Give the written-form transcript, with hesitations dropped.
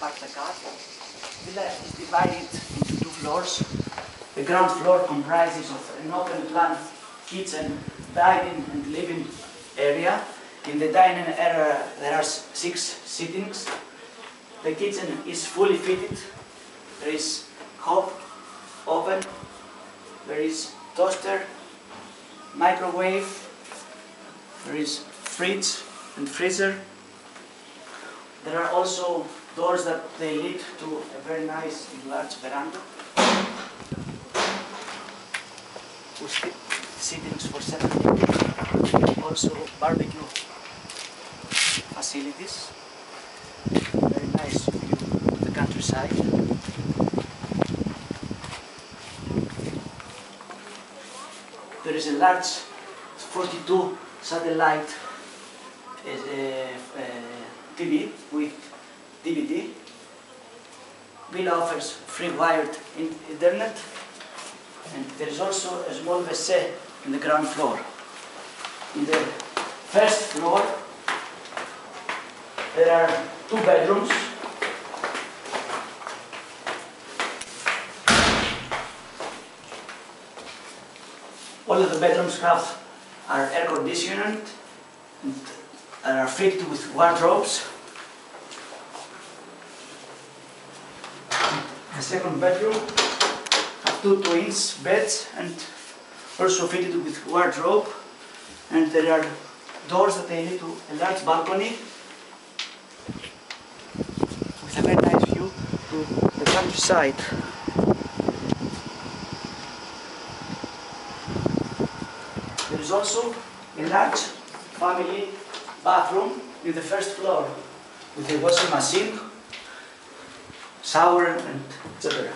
park the car. The villa is divided into two floors. The ground floor comprises of an open plan kitchen, dining and living area. In the dining area there are 6 sittings. The kitchen is fully fitted. There is hob, oven, there is toaster, microwave, there is fridge and freezer. There are also doors that they lead to a very nice and large veranda with sittings for 7 people. Also barbecue facilities. Very nice view of the countryside. There is a large 42 satellite TV with DVD. Villa offers free wired internet, and there is also a small WC in the ground floor. In the first floor there are 2 bedrooms. All of the bedrooms are air conditioned and are fitted with wardrobes. The second bedroom has 2 twins beds and also fitted with wardrobe, and there are doors that lead to a large balcony with a very nice view to the countryside. There is also a large family bathroom in the first floor with a washing machine, shower and etc.